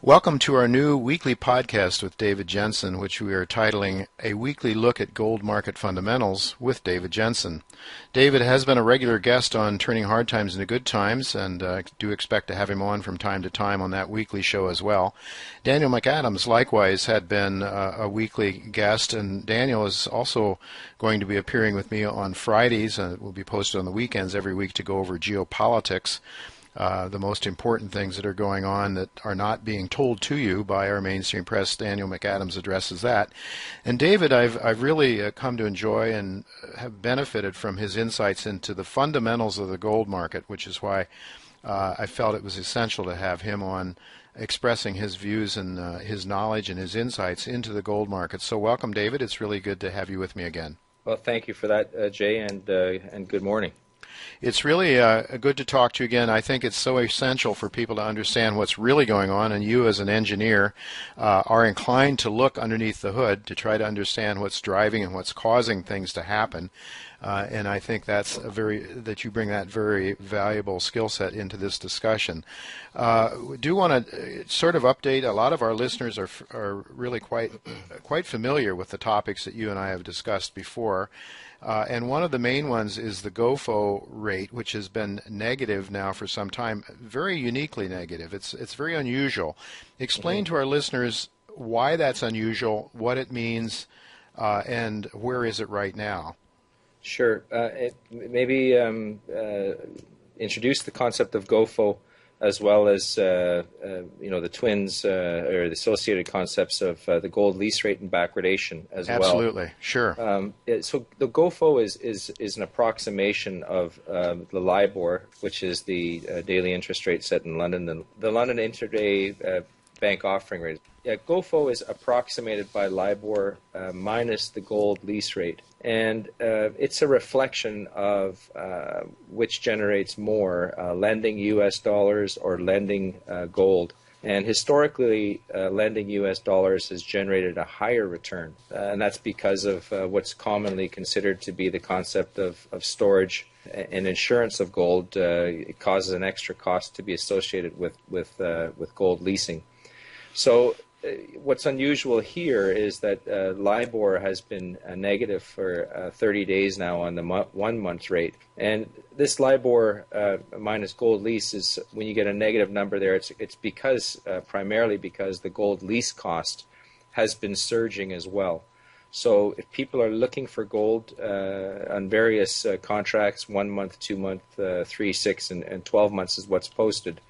Welcome to our new weekly podcast with David Jensen, which we are titling A Weekly Look at Gold Market Fundamentals with David Jensen. David has been a regular guest on Turning Hard Times into Good Times, and I do expect to have him on from time to time on that weekly show as well. Daniel McAdams likewise had been a weekly guest, and Daniel is also going to be appearing with me on Fridays, and it will be posted on the weekends every week to go over geopolitics. The most important things that are going on that are not being told to you by our mainstream press. Daniel McAdams addresses that. And David, I've really come to enjoy and have benefited from his insights into the fundamentals of the gold market, which is why I felt it was essential to have him on expressing his views and his knowledge and his insights into the gold market. So welcome, David. It's really good to have you with me again. Well, thank you for that, Jay, and good morning. It's really good to talk to you again. I think it's so essential for people to understand what's really going on, and you as an engineer are inclined to look underneath the hood to try to understand what's driving and what's causing things to happen. And I think that you bring that very valuable skill set into this discussion. We do want to sort of update. A lot of our listeners are really quite familiar with the topics that you and I have discussed before. And one of the main ones is the GOFO rate, which has been negative now for some time, very uniquely negative. It's very unusual. Explain to our listeners why that's unusual, what it means, and where is it right now? Sure. Maybe introduce the concept of GOFO as well as the twins or the associated concepts of the gold lease rate and backwardation as well. Absolutely, sure. So the GOFO is an approximation of the LIBOR, which is the daily interest rate set in London, the London intraday bank offering rate. Yeah, GOFO is approximated by LIBOR minus the gold lease rate. And it's a reflection of which generates more, lending U.S. dollars or lending gold. And historically, lending U.S. dollars has generated a higher return. And that's because of what's commonly considered to be the concept of storage and insurance of gold. It causes an extra cost to be associated with gold leasing. So what's unusual here is that LIBOR has been negative for 30 days now on the 1 month rate. And this LIBOR minus gold lease is, when you get a negative number there, it's because primarily because the gold lease cost has been surging as well. So if people are looking for gold on various contracts, 1 month, 2 month, 3, 6, and 12 months is what's posted.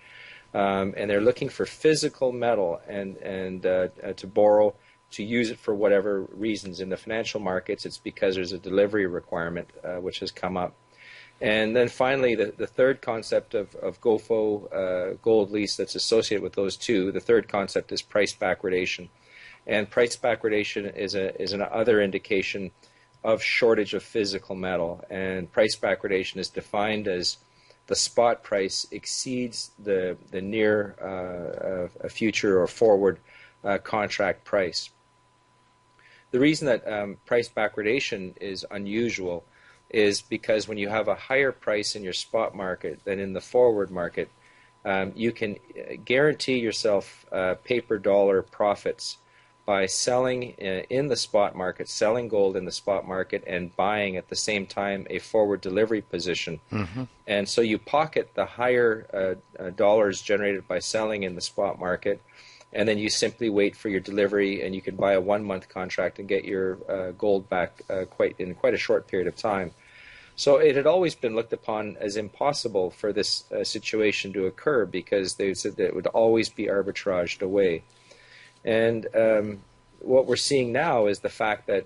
And they're looking for physical metal and to borrow, to use it for whatever reasons. In the financial markets, it's because there's a delivery requirement which has come up. And then finally, the third concept of GOFO, gold lease, that's associated with those two, the third concept is price backwardation. And price backwardation is another indication of shortage of physical metal. And price backwardation is defined as the spot price exceeds the near a future or forward contract price. The reason that price backwardation is unusual is because when you have a higher price in your spot market than in the forward market, you can guarantee yourself paper dollar profits by selling in the spot market, selling gold in the spot market and buying at the same time a forward delivery position. Mm-hmm. And so you pocket the higher dollars generated by selling in the spot market, and then you simply wait for your delivery, and you can buy a 1 month contract and get your gold back in quite a short period of time. So it had always been looked upon as impossible for this situation to occur, because they said that it would always be arbitraged away. And what we're seeing now is the fact that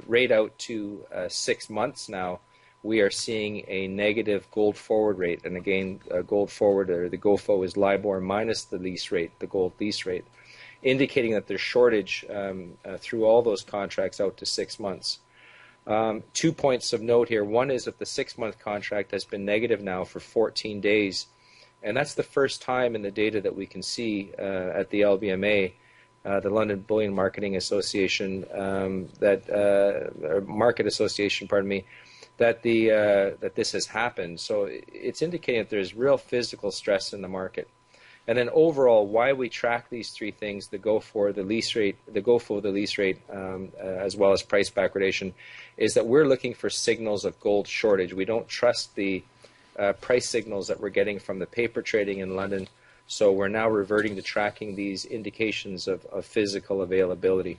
right out to 6 months now, we are seeing a negative gold forward rate. And again, gold forward, or the GOFO, is LIBOR minus the lease rate, the gold lease rate, indicating that there's shortage through all those contracts out to 6 months. 2 points of note here. One is that the 6 month contract has been negative now for 14 days. And that's the first time in the data that we can see at the LBMA, the London Bullion Marketing Association, Market Association, pardon me, that this has happened. So it's indicating that there's real physical stress in the market. And then overall, why we track these three things, the GOFO, the lease rate, as well as price backwardation, is that we're looking for signals of gold shortage. We don't trust the price signals that we're getting from the paper trading in London, so we're now reverting to tracking these indications of physical availability.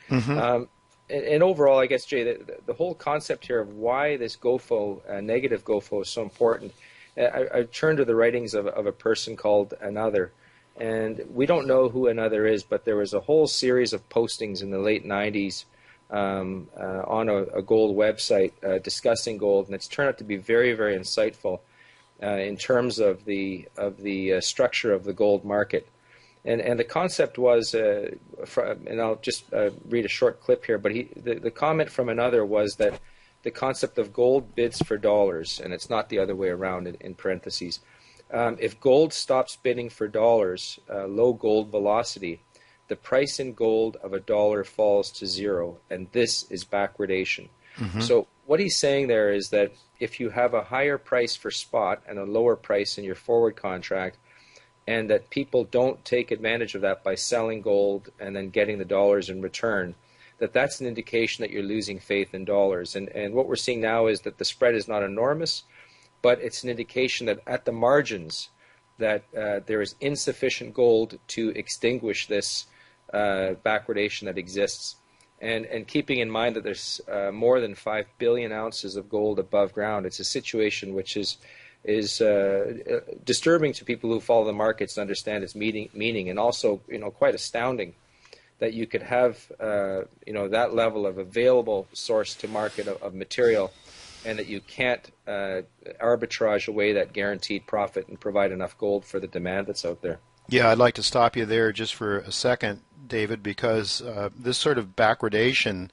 Mm-hmm. And overall, I guess, Jay, the whole concept here of why this GOFO, negative GOFO, is so important. I turned to the writings of a person called Another, and we don't know who Another is, but there was a whole series of postings in the late 90s on a gold website discussing gold, and it's turned out to be very, very insightful in terms of the structure of the gold market. And the concept was, and I'll just read a short clip here, but the comment from Another was that the concept of gold bids for dollars, and it's not the other way around in parentheses. If gold stops bidding for dollars, low gold velocity, the price in gold of $1 falls to zero, and this is backwardation. Mm-hmm. So what he's saying there is that if you have a higher price for spot and a lower price in your forward contract, and that people don't take advantage of that by selling gold and then getting the dollars in return, that's an indication that you're losing faith in dollars. And what we're seeing now is that the spread is not enormous, but it's an indication that at the margins that there is insufficient gold to extinguish this backwardation that exists. And keeping in mind that there's more than 5 billion ounces of gold above ground, it's a situation which is disturbing to people who follow the markets and understand its meaning, and also quite astounding that you could have that level of available source to market of material, and that you can't arbitrage away that guaranteed profit and provide enough gold for the demand that's out there. Yeah, I'd like to stop you there just for a second, David, because this sort of backwardation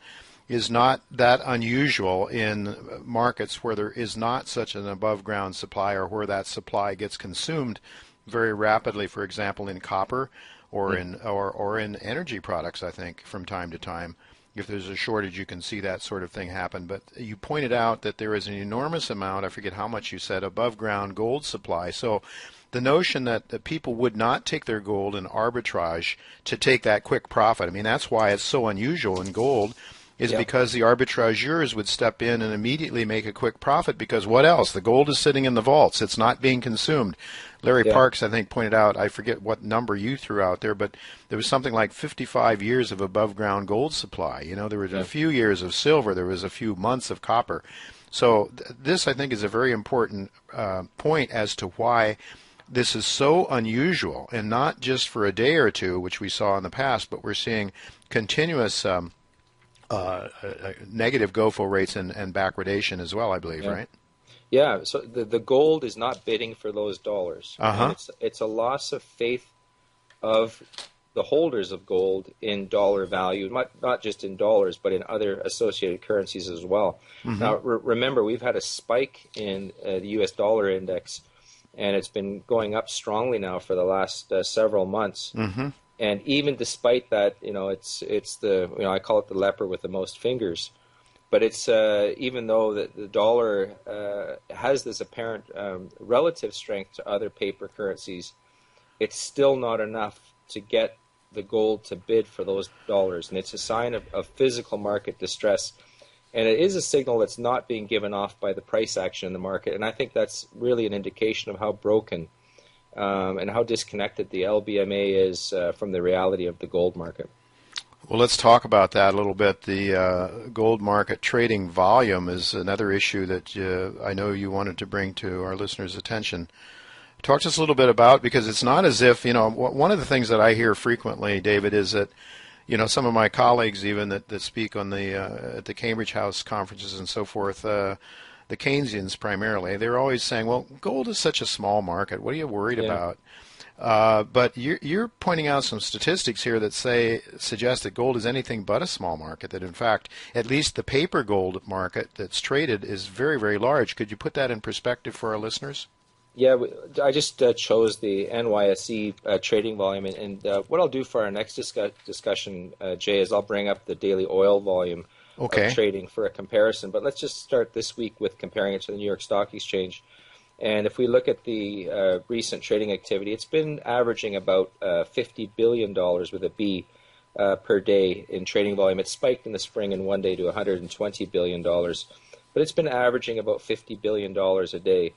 is not that unusual in markets where there is not such an above-ground supply, or where that supply gets consumed very rapidly, for example, in copper or in energy products. I think from time to time, if there's a shortage, you can see that sort of thing happen. But you pointed out that there is an enormous amount, I forget how much you said, above-ground gold supply. So the notion that people would not take their gold and arbitrage to take that quick profit, I mean, that's why it's so unusual in gold, is because the arbitrageurs would step in and immediately make a quick profit, because what else? The gold is sitting in the vaults. It's not being consumed. Larry Parks, I think, pointed out, I forget what number you threw out there, but there was something like 55 years of above-ground gold supply. There was a few years of silver. There was a few months of copper. So this, I think, is a very important point as to why this is so unusual, and not just for a day or two, which we saw in the past, but we're seeing continuous negative GOFO rates and backwardation as well, I believe, right? Yeah, so the gold is not bidding for those dollars. Uh-huh. It's a loss of faith of the holders of gold in dollar value, not just in dollars, but in other associated currencies as well. Mm-hmm. Now, remember, we've had a spike in the U.S. dollar index, and it's been going up strongly now for the last several months. Mm-hmm. And even despite that, it's the I call it the leper with the most fingers. But it's even though the dollar has this apparent relative strength to other paper currencies, it's still not enough to get the gold to bid for those dollars, and it's a sign of physical market distress. And it is a signal that's not being given off by the price action in the market, and I think that's really an indication of how broken and how disconnected the LBMA is from the reality of the gold market. Well, let's talk about that a little bit. The gold market trading volume is another issue that I know you wanted to bring to our listeners' attention. Talk to us a little bit about, because it's not as if, one of the things that I hear frequently, David, is that, some of my colleagues even that speak on at the Cambridge House conferences and so forth, the Keynesians primarily, they're always saying, well, gold is such a small market. What are you worried about? But you're pointing out some statistics here that suggest that gold is anything but a small market, that in fact, at least the paper gold market that's traded is very, very large. Could you put that in perspective for our listeners? Yeah, I just chose the NYSE trading volume, and what I'll do for our next discussion, Jay, is I'll bring up the daily oil volume of trading for a comparison. But let's just start this week with comparing it to the New York Stock Exchange. And if we look at the recent trading activity, it's been averaging about $50 billion with a B per day in trading volume. It spiked in the spring in one day to $120 billion, but it's been averaging about $50 billion a day.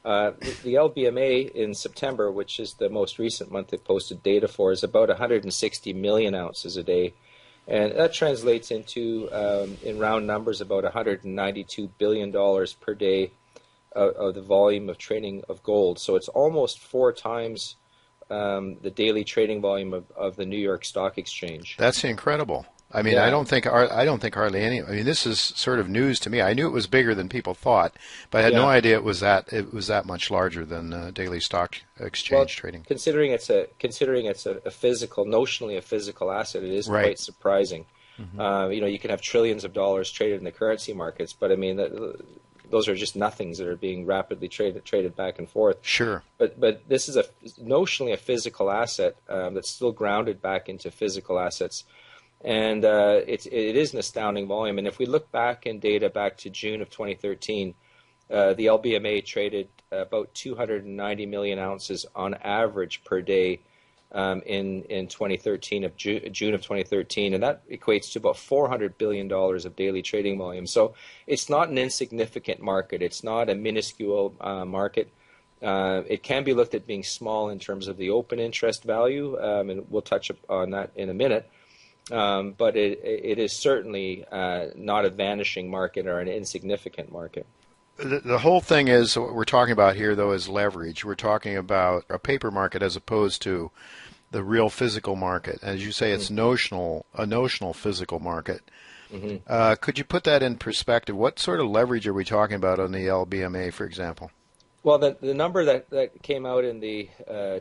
The LBMA in September, which is the most recent month they posted data for, is about 160 million ounces a day. And that translates into, in round numbers, about $192 billion per day of the volume of trading of gold. So it's almost 4 times the daily trading volume of the New York Stock Exchange. That's incredible. I mean, Yeah. I don't think hardly any. I mean, this is sort of news to me. I knew it was bigger than people thought, but I had no idea it was that much larger than daily stock exchange trading. Considering it's a physical, notionally a physical asset, it is quite surprising. Mm-hmm. You can have trillions of dollars traded in the currency markets, but I mean, those are just nothings that are being rapidly traded back and forth. Sure. But this is notionally a physical asset that's still grounded back into physical assets. And it is an astounding volume. And if we look back in data back to June of 2013, the LBMA traded about 290 million ounces on average per day in 2013 June of 2013, and that equates to about $400 billion of daily trading volume. So it's not an insignificant market. It's not a minuscule market. It can be looked at being small in terms of the open interest value, and we'll touch on that in a minute. But it is certainly not a vanishing market or an insignificant market. The whole thing is, what we're talking about here, though, is leverage. We're talking about a paper market as opposed to the real physical market. As you say, it's a notional physical market. Mm-hmm. Could you put that in perspective? What sort of leverage are we talking about on the LBMA, for example? Well, the number that came out in the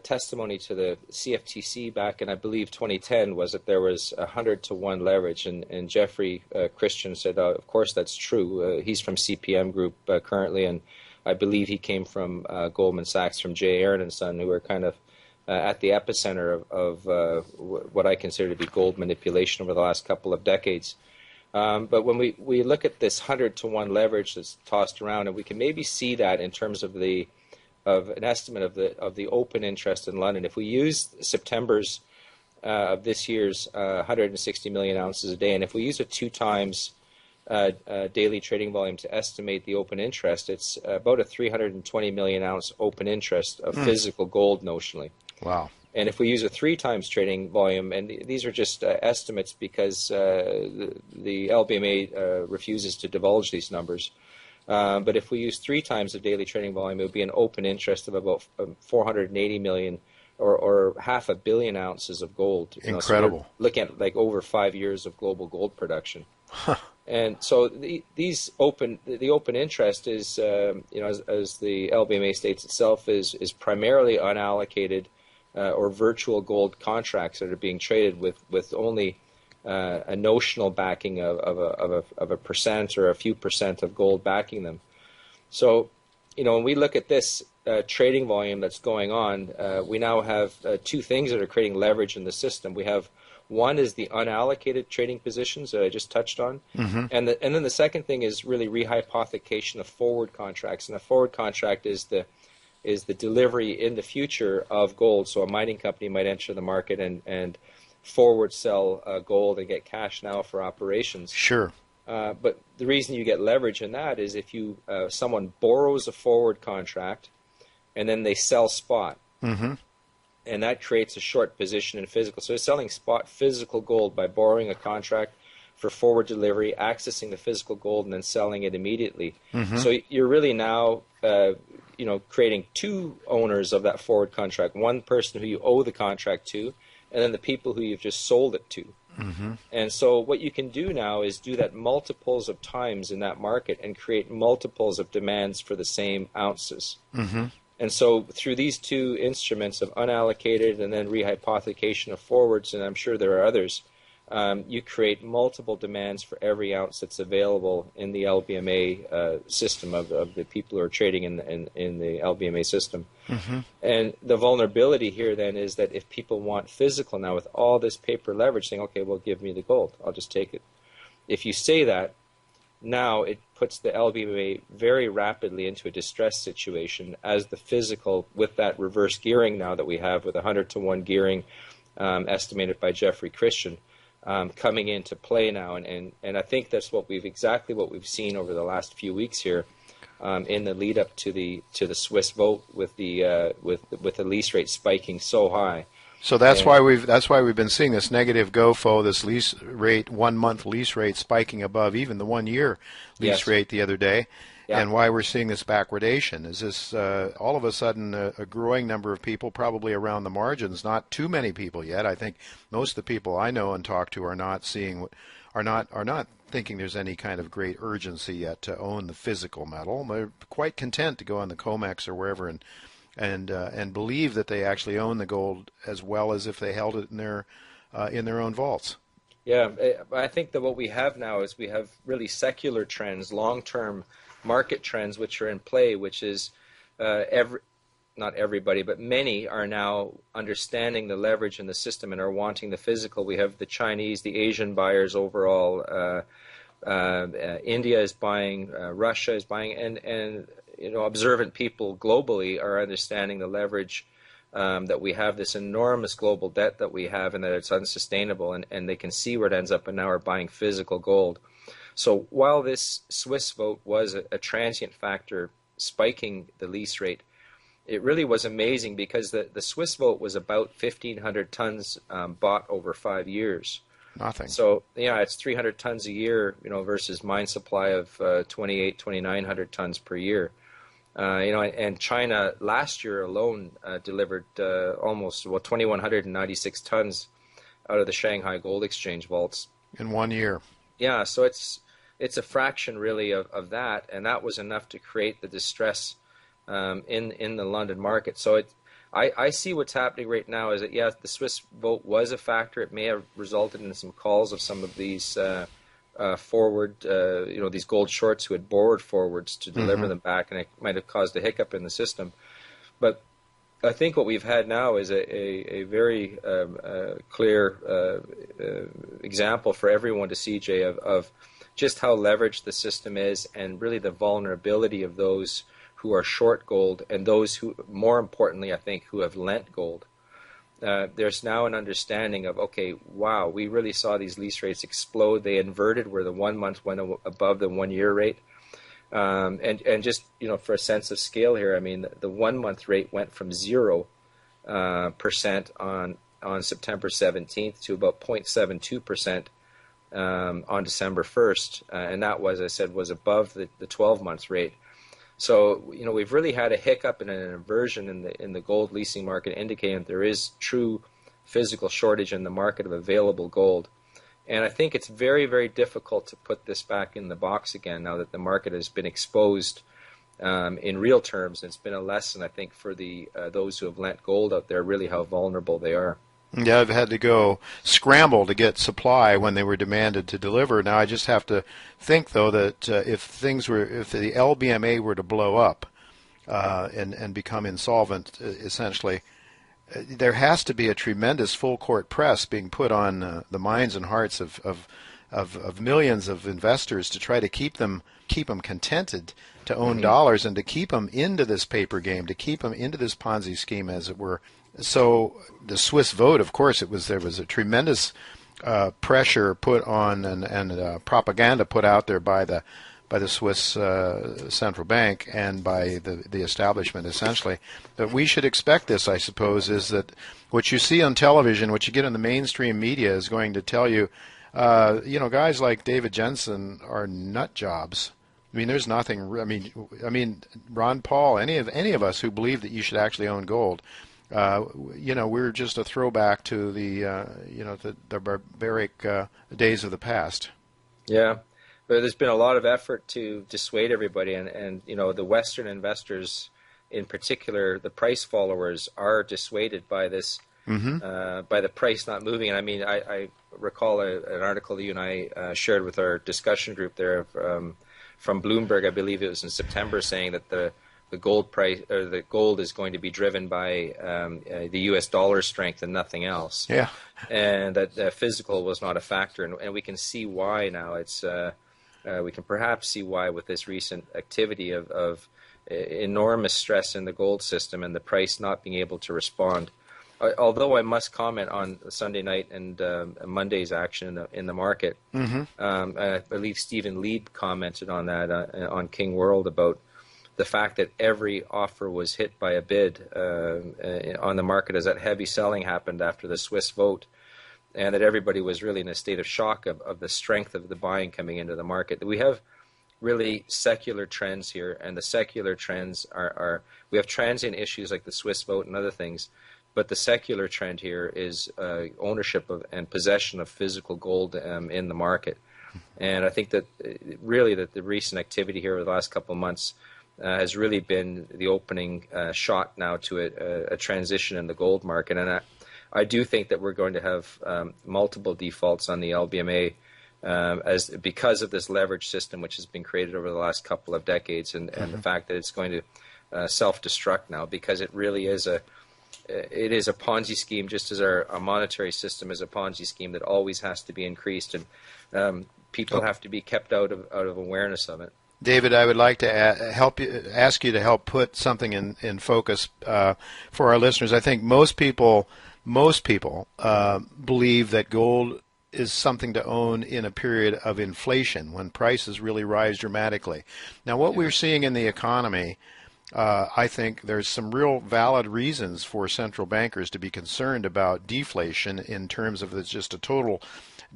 testimony to the CFTC back in, I believe, 2010 was that there was 100-to-1 leverage. And Jeffrey Christian said, of course, that's true. He's from CPM Group currently, and I believe he came from Goldman Sachs, from J. Aaron and Son, who were kind of at the epicenter of what I consider to be gold manipulation over the last couple of decades. But when we look at this 100-to-1 leverage that's tossed around, and we can maybe see that in terms of an estimate of the open interest in London. If we use September's of this year's 160 million ounces a day, and if we use a 2 times daily trading volume to estimate the open interest, it's about a 320 million ounce open interest of physical gold notionally. Wow. And if we use a 3 times trading volume, and these are just estimates because the LBMA refuses to divulge these numbers, but if we use 3 times the daily trading volume, it would be an open interest of about 480 million or 500 million ounces of gold. Incredible. So we're looking at like over 5 years of global gold production. Huh. And so the open interest is, as the LBMA states itself, is primarily unallocated or virtual gold contracts that are being traded with only a notional backing of a percent or a few percent of gold backing them. So, when we look at this trading volume that's going on, we now have 2 things that are creating leverage in the system. We have one is the unallocated trading positions that I just touched on, and then the second thing is really rehypothecation of forward contracts. And a forward contract is the delivery in the future of gold. So a mining company might enter the market and forward sell gold and get cash now for operations. Sure. But the reason you get leverage in that is if someone borrows a forward contract and then they sell spot. Mm-hmm. And that creates a short position in physical. So they're selling spot physical gold by borrowing a contract for forward delivery, accessing the physical gold, and then selling it immediately. Mm-hmm. So you're really now creating 2 owners of that forward contract, one person who you owe the contract to, and then the people who you've just sold it to. Mm-hmm. And so what you can do now is do that multiples of times in that market and create multiples of demands for the same ounces. Mm-hmm. And so through these 2 instruments of unallocated and then rehypothecation of forwards, and I'm sure there are others, you create multiple demands for every ounce that's available in the LBMA system of the people who are trading in the LBMA system. Mm-hmm. And the vulnerability here then is that if people want physical now with all this paper leverage, saying, okay, well, give me the gold, I'll just take it. If you say that, now it puts the LBMA very rapidly into a distress situation as the physical, with that reverse gearing now that we have with 100-to-1 gearing estimated by Jeffrey Christian, coming into play now. And I think that's exactly what we've seen over the last few weeks here in the lead up to the Swiss vote with the lease rate spiking so high. So that's why we've been seeing this negative GOFO, this lease rate, 1 month lease rate spiking above even the 1 year lease rate the other day, and why we're seeing this backwardation. Is this all of a sudden a growing number of people, probably around the margins, not too many people yet. I think most of the people I know and talk to are not thinking there's any kind of great urgency yet to own the physical metal. They're quite content to go on the COMEX or wherever and believe that they actually own the gold as well as if they held it in their own vaults. Yeah, I think that what we have now is we have really secular trends, long-term market trends which are in play, which is not everybody, but many are now understanding the leverage in the system and are wanting the physical. We have the Chinese, the Asian buyers overall. India is buying, Russia is buying, and observant people globally are understanding the leverage that we have, this enormous global debt that we have, and that it's unsustainable, and they can see where it ends up, and now are buying physical gold. So while this Swiss vote was a transient factor spiking the lease rate, it really was amazing because the Swiss vote was about 1,500 tons bought over 5 years. Nothing. So it's 300 tons a year, versus mine supply of 2,900 tons per year. And China last year alone delivered almost 2,196 tons out of the Shanghai Gold Exchange vaults in 1 year. Yeah, so it's a fraction really of that, and that was enough to create the distress in the London market. So I see what's happening right now is that the Swiss vote was a factor. It may have resulted in some calls of some of these forward, these gold shorts who had borrowed forwards to deliver them back, and it might have caused a hiccup in the system. But I think what we've had now is a very clear example for everyone to see, Jay, of just how leveraged the system is, and really the vulnerability of those who are short gold, and those who, more importantly, I think, who have lent gold. There's now an understanding of, okay, wow, we really saw these lease rates explode. They inverted where the 1 month went above the 1 year rate. And just, for a sense of scale here, I mean, the 1 month rate went from 0% on September 17th to about 0.72% on December 1st. And that was, I said, was above the 12 month rate. So, we've really had a hiccup and an inversion in the gold leasing market, indicating that there is true physical shortage in the market of available gold. And I think it's very, very difficult to put this back in the box again now that the market has been exposed in real terms. And it's been a lesson, I think, for those who have lent gold out there, really how vulnerable they are. Yeah, I've had to go scramble to get supply when they were demanded to deliver. Now I just have to think, though, that if the LBMA were to blow up and become insolvent, essentially, there has to be a tremendous full court press being put on the minds and hearts of millions of investors to try to keep them contented to own dollars, and to keep them into this paper game, to keep them into this Ponzi scheme, as it were. So the Swiss vote, of course, there was a tremendous pressure put on and propaganda put out there by the Swiss central bank and by the establishment, essentially. But we should expect this, I suppose, is that what you see on television, what you get in the mainstream media, is going to tell you, guys like David Jensen are nut jobs. I mean, there's nothing. I mean, Ron Paul, any of us who believe that you should actually own gold. We're just a throwback to the barbaric days of the past. Yeah, but there's been a lot of effort to dissuade everybody, and the Western investors, in particular, the price followers, are dissuaded by this, by the price not moving. And I mean, I recall an article that you and I shared with our discussion group there from Bloomberg, I believe it was in September, saying that the gold price, or the gold, is going to be driven by the U.S. dollar strength and nothing else. Yeah, and that physical was not a factor, and we can see why now. It's we can perhaps see why with this recent activity of enormous stress in the gold system and the price not being able to respond. Although I must comment on Sunday night and Monday's action in the market. I believe Stephen Lieb commented on that on King World about the fact that every offer was hit by a bid on the market as that heavy selling happened after the Swiss vote, and that everybody was really in a state of shock of the strength of the buying coming into the market. We have really secular trends here, and the secular trends are we have transient issues like the Swiss vote and other things, but the secular trend here is ownership of and possession of physical gold in the market. And I think that really that the recent activity here over the last couple of months has really been the opening shot now to a transition in the gold market. And I do think that we're going to have multiple defaults on the LBMA because of this leverage system which has been created over the last couple of decades, and the fact that it's going to self-destruct now, because it really is a Ponzi scheme, just as our monetary system is a Ponzi scheme that always has to be increased, and people have to be kept out of awareness of it. David, I would like to ask you to help put something in focus for our listeners. I think most people believe that gold is something to own in a period of inflation when prices really rise dramatically. Now, what we're seeing in the economy, I think there's some real valid reasons for central bankers to be concerned about deflation in terms of just a total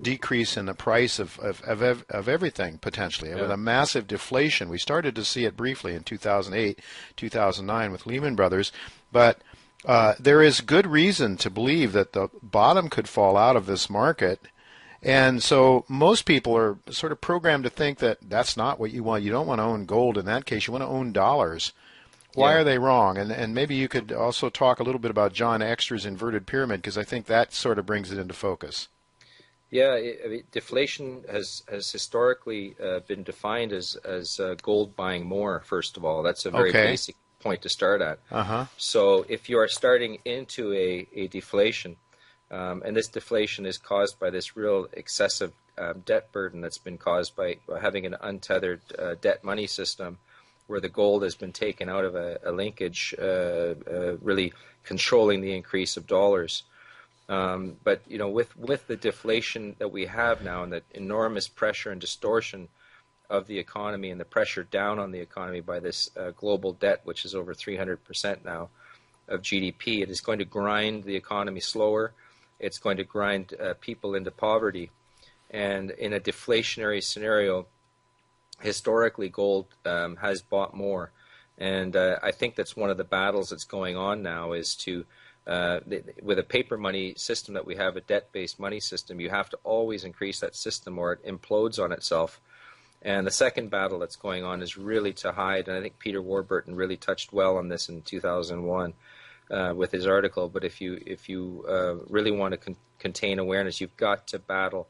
decrease in the price of everything potentially. With a massive deflation, we started to see it briefly in 2008, 2009 with Lehman Brothers, but there is good reason to believe that the bottom could fall out of this market. And so most people are sort of programmed to think that that's not what you want. You don't want to own gold in that case. You want to own dollars. Why are they wrong? And maybe you could also talk a little bit about John Exter's inverted pyramid, because I think that sort of brings it into focus. Yeah, deflation has historically been defined as gold buying more, first of all. That's a very basic point to start at. So if you are starting into a deflation, and this deflation is caused by this real excessive debt burden that's been caused by having an untethered debt money system, where the gold has been taken out of a linkage, really controlling the increase of dollars. But with the deflation that we have now, and the enormous pressure and distortion of the economy, and the pressure down on the economy by this global debt, which is over 300% now of GDP, it is going to grind the economy slower. It's going to grind people into poverty. And in a deflationary scenario, historically gold has bought more. And I think that's one of the battles that's going on now, is to with a paper money system that we have, a debt-based money system, you have to always increase that system or it implodes on itself. And the second battle that's going on is really to hide, and I think Peter Warburton really touched well on this in 2001 with his article, but if you really want to contain awareness, you've got to battle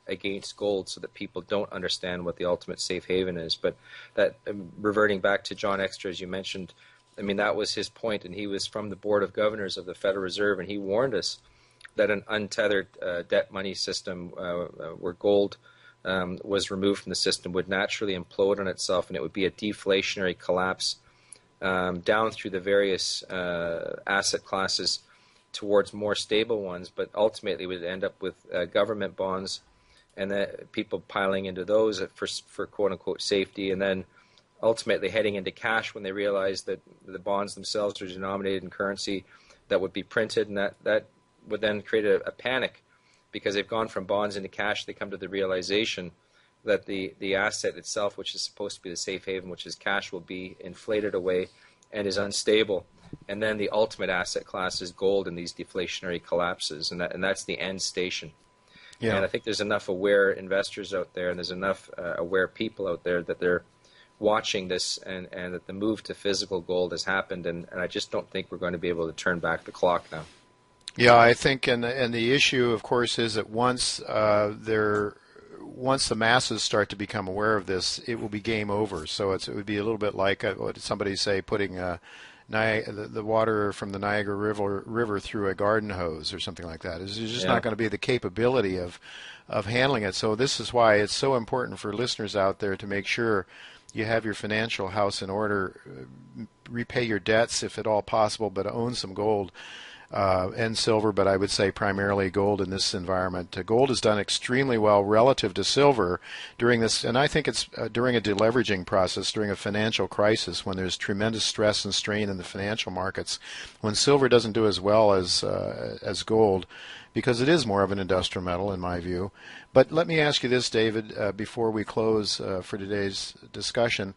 against gold so that people don't understand what the ultimate safe haven is. But that, reverting back to John Exter, as you mentioned, I mean, that was his point, and he was from the Board of Governors of the Federal Reserve, and he warned us that an untethered debt money system where gold was removed from the system would naturally implode on itself, and it would be a deflationary collapse down through the various asset classes towards more stable ones, but ultimately would end up with government bonds, and then people piling into those for quote-unquote safety, and then ultimately heading into cash when they realize that the bonds themselves are denominated in currency that would be printed, and that would then create a panic, because they've gone from bonds into cash. They come to the realization that the asset itself, which is supposed to be the safe haven, which is cash, will be inflated away and is unstable. And then the ultimate asset class is gold in these deflationary collapses, and that's the end station. Yeah. And I think there's enough aware investors out there, and there's enough aware people out there that they're watching this, and that the move to physical gold has happened, and I just don't think we're going to be able to turn back the clock now. Yeah, I think, and the issue, of course, is that once the masses start to become aware of this, it will be game over. So it would be a little bit like what did somebody say, putting the water from the Niagara River through a garden hose or something like that. There's just not going to be the capability of handling it. So this is why it's so important for listeners out there to make sure you have your financial house in order, repay your debts if at all possible, but own some gold and silver, but I would say primarily gold in this environment. Gold has done extremely well relative to silver during this, and I think it's during a deleveraging process, during a financial crisis when there's tremendous stress and strain in the financial markets, when silver doesn't do as well as gold, because it is more of an industrial metal in my view. But let me ask you this, David, before we close for today's discussion.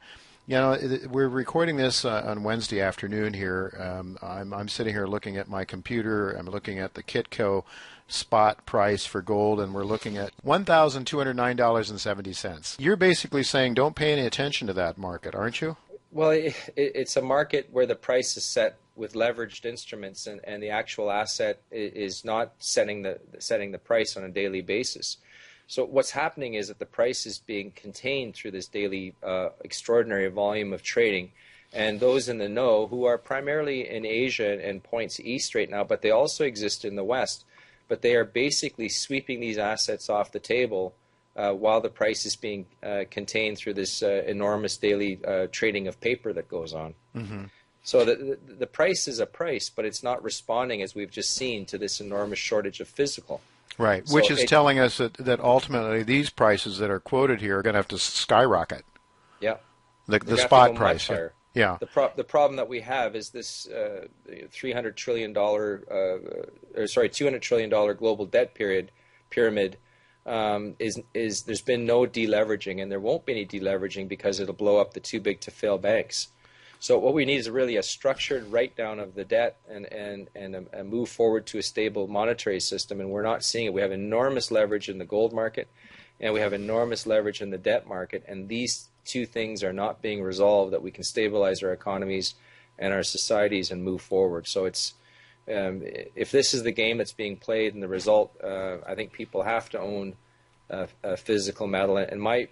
You know, we're recording this on Wednesday afternoon here. I'm sitting here looking at my computer. I'm looking at the Kitco spot price for gold, and we're looking at $1,209.70. You're basically saying don't pay any attention to that market, aren't you? Well, it's a market where the price is set with leveraged instruments, and the actual asset is not setting the price on a daily basis. So what's happening is that the price is being contained through this daily extraordinary volume of trading. And those in the know, who are primarily in Asia and points east right now, but they also exist in the West, but they are basically sweeping these assets off the table while the price is being contained through this enormous daily trading of paper that goes on. Mm-hmm. So the price is a price, but it's not responding, as we've just seen, to this enormous shortage of physical. Right, which is telling us that ultimately these prices that are quoted here are going to have to skyrocket. Yeah. The spot price. Yeah. The problem that we have is this $200 trillion global debt pyramid is there's been no deleveraging, and there won't be any deleveraging because it'll blow up the too big to fail banks. So what we need is really a structured write-down of the debt and a move forward to a stable monetary system, and we're not seeing it. We have enormous leverage in the gold market, and we have enormous leverage in the debt market, and these two things are not being resolved, that we can stabilize our economies and our societies and move forward. So it's if this is the game that's being played and the result, I think people have to own a physical metal. And my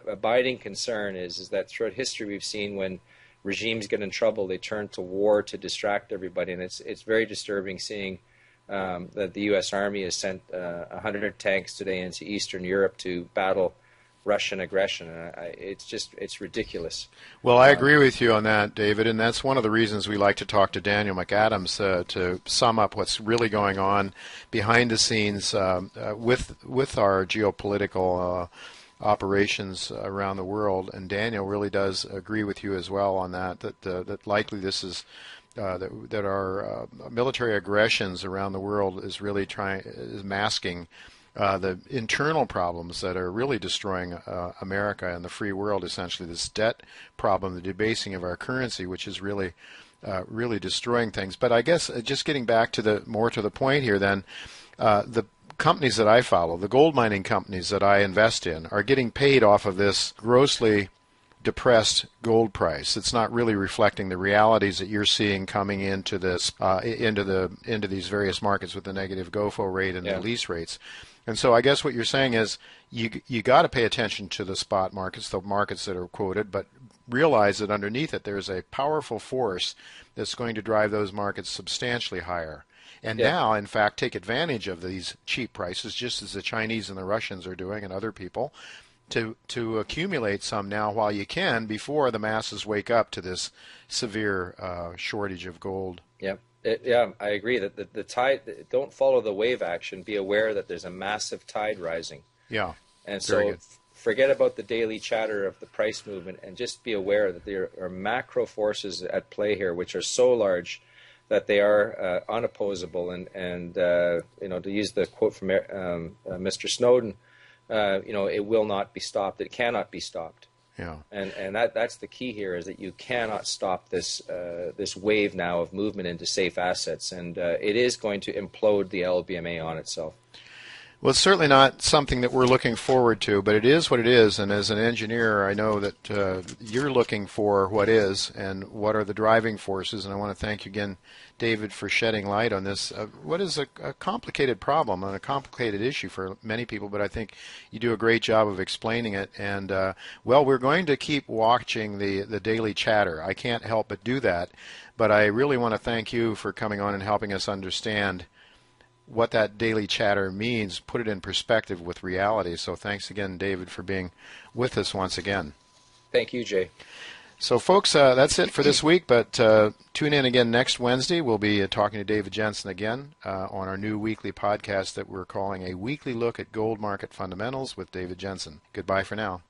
abiding concern is that throughout history we've seen when regimes get in trouble, they turn to war to distract everybody, and it's very disturbing seeing that the U.S. Army has sent 100 tanks today into Eastern Europe to battle Russian aggression. It's ridiculous. Well, I agree with you on that, David, and that's one of the reasons we like to talk to Daniel McAdams to sum up what's really going on behind the scenes with our geopolitical operations around the world, and Daniel really does agree with you as well on that likely this is that our military aggressions around the world is really is masking the internal problems that are really destroying America and the free world, essentially this debt problem, the debasing of our currency, which is really destroying things. But I guess just getting back to more to the point here then, the companies that I follow, the gold mining companies that I invest in, are getting paid off of this grossly depressed gold price. It's not really reflecting the realities that you're seeing coming into this into these various markets with the negative GOFO rate and the lease rates. And so I guess what you're saying is you got to pay attention to the spot markets, the markets that are quoted, but realize that underneath it there's a powerful force that's going to drive those markets substantially higher. And now, in fact, take advantage of these cheap prices, just as the Chinese and the Russians are doing, and other people, to accumulate some now while you can, before the masses wake up to this severe shortage of gold. Yeah, I agree that the tide, don't follow the wave action. Be aware that there's a massive tide rising. Yeah, and so forget about the daily chatter of the price movement, and just be aware that there are macro forces at play here, which are so large that they are unopposable, and to use the quote from Mr. Snowden, it will not be stopped. It cannot be stopped. Yeah. And that's the key here, is that you cannot stop this wave now of movement into safe assets, and it is going to implode the LBMA on itself. Well, it's certainly not something that we're looking forward to, but it is what it is. And as an engineer, I know that you're looking for what is and what are the driving forces. And I want to thank you again, David, for shedding light on this. What is a complicated problem and a complicated issue for many people, but I think you do a great job of explaining it. And, well, we're going to keep watching the daily chatter. I can't help but do that. But I really want to thank you for coming on and helping us understand what that daily chatter means, put it in perspective with reality. So thanks again, David, for being with us once again. Thank you, Jay. So folks, that's it for this week, but tune in again next Wednesday. We'll be talking to David Jensen again on our new weekly podcast that we're calling A Weekly Look at Gold Market Fundamentals with David Jensen. Goodbye for now.